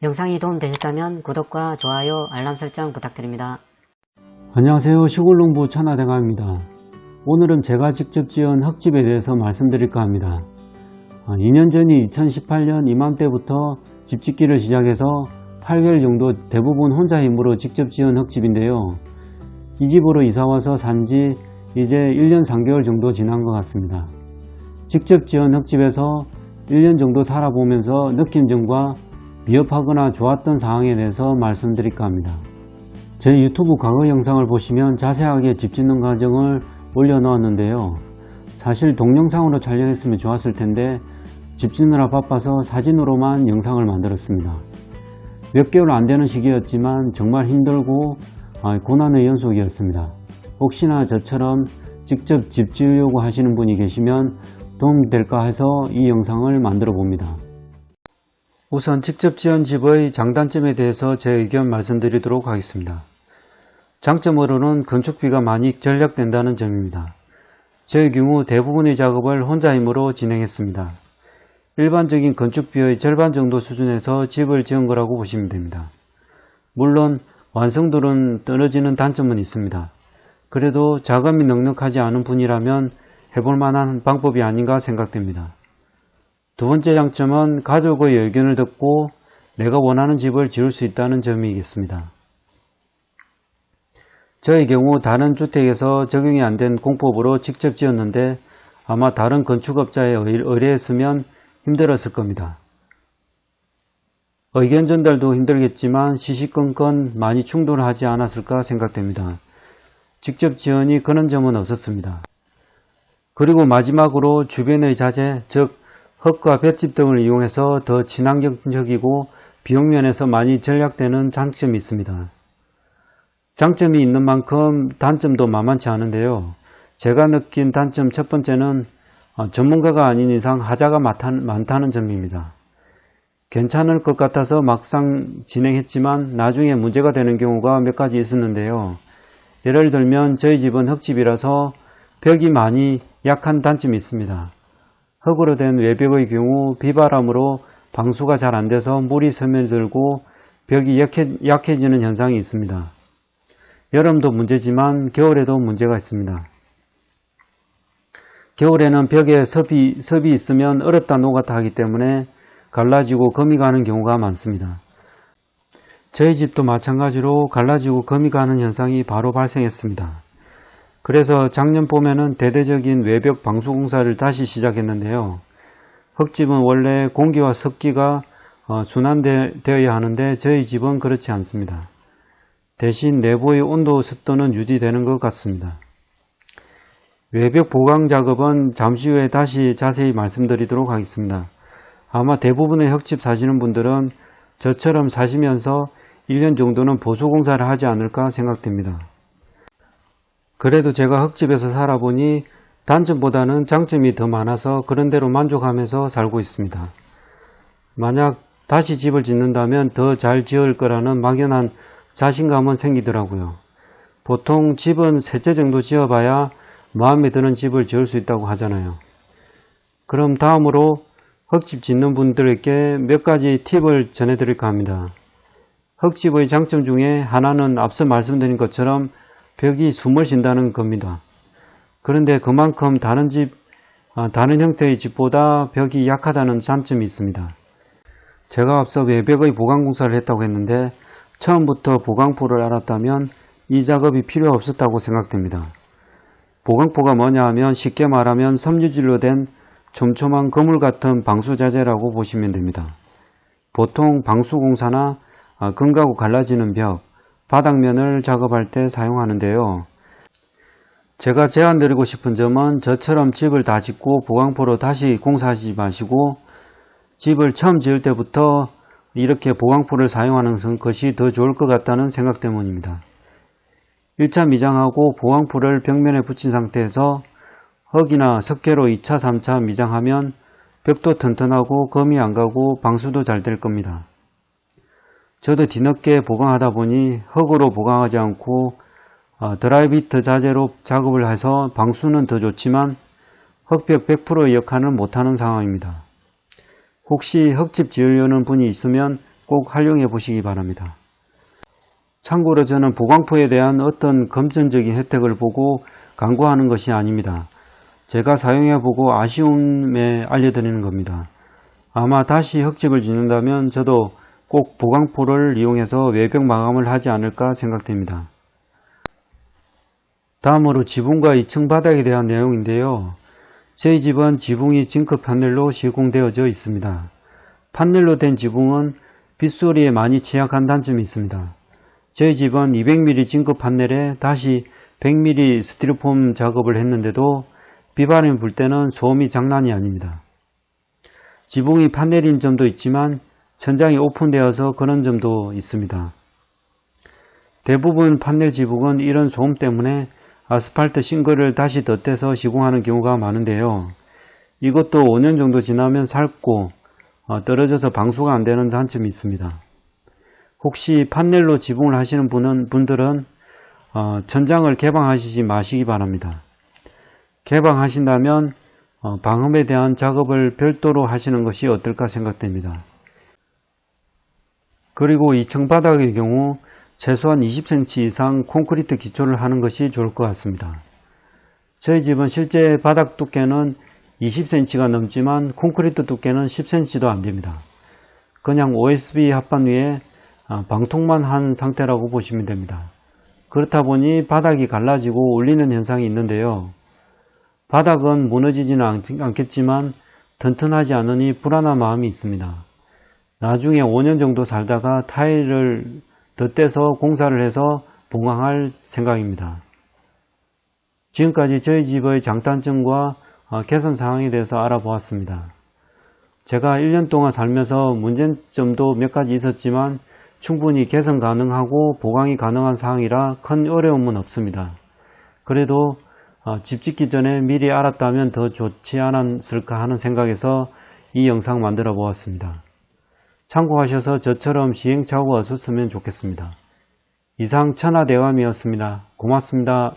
영상이 도움되셨다면 구독과 좋아요, 알람 설정 부탁드립니다. 안녕하세요. 시골농부 천하대감입니다. 오늘은 제가 직접 지은 흙집에 대해서 말씀드릴까 합니다. 2년 전이 2018년 이맘때부터 집 짓기를 시작해서 8개월 정도 대부분 혼자 힘으로 직접 지은 흙집인데요. 이 집으로 이사와서 산지 이제 1년 3개월 정도 지난 것 같습니다. 직접 지은 흙집에서 1년 정도 살아보면서 느낀 점과 미흡하거나 좋았던 사항에 대해서 말씀드릴까 합니다. 제 유튜브 과거 영상을 보시면 자세하게 집 짓는 과정을 올려놓았는데요. 사실 동영상으로 촬영했으면 좋았을 텐데 집 짓느라 바빠서 사진으로만 영상을 만들었습니다. 몇 개월 안 되는 시기였지만 정말 힘들고 고난의 연속이었습니다. 혹시나 저처럼 직접 집 지으려고 하시는 분이 계시면 도움이 될까 해서 이 영상을 만들어 봅니다. 우선 직접 지은 집의 장단점에 대해서 제 의견 말씀드리도록 하겠습니다. 장점으로는 건축비가 많이 절약된다는 점입니다. 저의 경우 대부분의 작업을 혼자 힘으로 진행했습니다. 일반적인 건축비의 절반 정도 수준에서 집을 지은 거라고 보시면 됩니다. 물론 완성도는 떨어지는 단점은 있습니다. 그래도 자금이 넉넉하지 않은 분이라면 해볼 만한 방법이 아닌가 생각됩니다. 두 번째 장점은 가족의 의견을 듣고 내가 원하는 집을 지을 수 있다는 점이겠습니다. 저의 경우 다른 주택에서 적용이 안 된 공법으로 직접 지었는데 아마 다른 건축업자에 의뢰했으면 힘들었을 겁니다. 의견 전달도 힘들겠지만 시시건건 많이 충돌하지 않았을까 생각됩니다. 직접 지으니 그런 점은 없었습니다. 그리고 마지막으로 주변의 자재, 즉 흙과 볏짚 등을 이용해서 더 친환경적이고 비용면에서 많이 절약되는 장점이 있습니다. 장점이 있는 만큼 단점도 만만치 않은데요. 제가 느낀 단점 첫 번째는 전문가가 아닌 이상 하자가 많다는 점입니다. 괜찮을 것 같아서 막상 진행했지만 나중에 문제가 되는 경우가 몇 가지 있었는데요. 예를 들면 저희 집은 흙집이라서 벽이 많이 약한 단점이 있습니다. 흙으로 된 외벽의 경우 비바람으로 방수가 잘 안돼서 물이 스며들고 벽이 약해지는 현상이 있습니다. 여름도 문제지만 겨울에도 문제가 있습니다. 겨울에는 벽에 섭이 있으면 얼었다 녹았다 하기 때문에 갈라지고 금이 가는 경우가 많습니다. 저희 집도 마찬가지로 갈라지고 금이 가는 현상이 바로 발생했습니다. 그래서 작년 봄에는 대대적인 외벽 방수 공사를 다시 시작했는데요. 흙집은 원래 공기와 습기가 순환되어야 하는데 저희 집은 그렇지 않습니다. 대신 내부의 온도 습도는 유지되는 것 같습니다. 외벽 보강 작업은 잠시 후에 다시 자세히 말씀드리도록 하겠습니다. 아마 대부분의 흙집 사시는 분들은 저처럼 사시면서 1년 정도는 보수 공사를 하지 않을까 생각됩니다. 그래도 제가 흙집에서 살아보니 단점보다는 장점이 더 많아서 그런 대로 만족하면서 살고 있습니다. 만약 다시 집을 짓는다면 더 잘 지을 거라는 막연한 자신감은 생기더라고요. 보통 집은 3채 정도 지어봐야 마음에 드는 집을 지을 수 있다고 하잖아요. 그럼 다음으로 흙집 짓는 분들에게 몇 가지 팁을 전해드릴까 합니다. 흙집의 장점 중에 하나는 앞서 말씀드린 것처럼 벽이 숨을 쉰다는 겁니다. 그런데 그만큼 다른 형태의 집보다 벽이 약하다는 단점이 있습니다. 제가 앞서 외벽의 보강 공사를 했다고 했는데 처음부터 보강포를 알았다면 이 작업이 필요 없었다고 생각됩니다. 보강포가 뭐냐 하면 쉽게 말하면 섬유질로 된 촘촘한 그물 같은 방수자재라고 보시면 됩니다. 보통 방수공사나 금가고 갈라지는 벽, 바닥면을 작업할 때 사용하는데요. 제가 제안드리고 싶은 점은 저처럼 집을 다 짓고 보강포로 다시 공사하지 마시고 집을 처음 지을 때부터 이렇게 보강포를 사용하는 것이 더 좋을 것 같다는 생각 때문입니다. 1차 미장하고 보강포를 벽면에 붙인 상태에서 흙이나 석회로 2차, 3차 미장하면 벽도 튼튼하고 금이 안 가고 방수도 잘 될 겁니다. 저도 뒤늦게 보강하다 보니 흙으로 보강하지 않고 드라이비트 자재로 작업을 해서 방수는 더 좋지만 흙벽 100%의 역할은 못하는 상황입니다. 혹시 흙집 지으려는 분이 있으면 꼭 활용해 보시기 바랍니다. 참고로 저는 보강포에 대한 어떤 금전적인 혜택을 보고 광고하는 것이 아닙니다. 제가 사용해 보고 아쉬움에 알려드리는 겁니다. 아마 다시 흙집을 짓는다면 저도 꼭 보강포를 이용해서 외벽 마감을 하지 않을까 생각됩니다. 다음으로 지붕과 2층 바닥에 대한 내용인데요. 저희 집은 지붕이 징크 판넬로 시공되어져 있습니다. 판넬로 된 지붕은 빗소리에 많이 취약한 단점이 있습니다. 저희 집은 200mm 징크 판넬에 다시 100mm 스티로폼 작업을 했는데도 비바람이 불 때는 소음이 장난이 아닙니다. 지붕이 판넬인 점도 있지만 천장이 오픈되어서 그런 점도 있습니다. 대부분 판넬 지붕은 이런 소음 때문에 아스팔트 싱글을 다시 덧대서 시공하는 경우가 많은데요. 이것도 5년 정도 지나면 닳고 떨어져서 방수가 안 되는 단점이 있습니다. 혹시 판넬로 지붕을 하시는 분들은 천장을 개방하시지 마시기 바랍니다. 개방하신다면 방음에 대한 작업을 별도로 하시는 것이 어떨까 생각됩니다. 그리고 2층 바닥의 경우 최소한 20cm 이상 콘크리트 기초를 하는 것이 좋을 것 같습니다. 저희 집은 실제 바닥 두께는 20cm가 넘지만 콘크리트 두께는 10cm도 안됩니다. 그냥 OSB 합판 위에 방통만 한 상태라고 보시면 됩니다. 그렇다 보니 바닥이 갈라지고 울리는 현상이 있는데요. 바닥은 무너지지는 않겠지만 튼튼하지 않으니 불안한 마음이 있습니다. 나중에 5년 정도 살다가 타일을 덧대서 공사를 해서 보강할 생각입니다. 지금까지 저희 집의 장단점과 개선 사항에 대해서 알아보았습니다. 제가 1년 동안 살면서 문제점도 몇 가지 있었지만 충분히 개선 가능하고 보강이 가능한 사항이라 큰 어려움은 없습니다. 그래도 집 짓기 전에 미리 알았다면 더 좋지 않았을까 하는 생각에서 이 영상 만들어 보았습니다. 참고하셔서 저처럼 시행착오가 없었으면 좋겠습니다. 이상 천하대감이었습니다. 고맙습니다.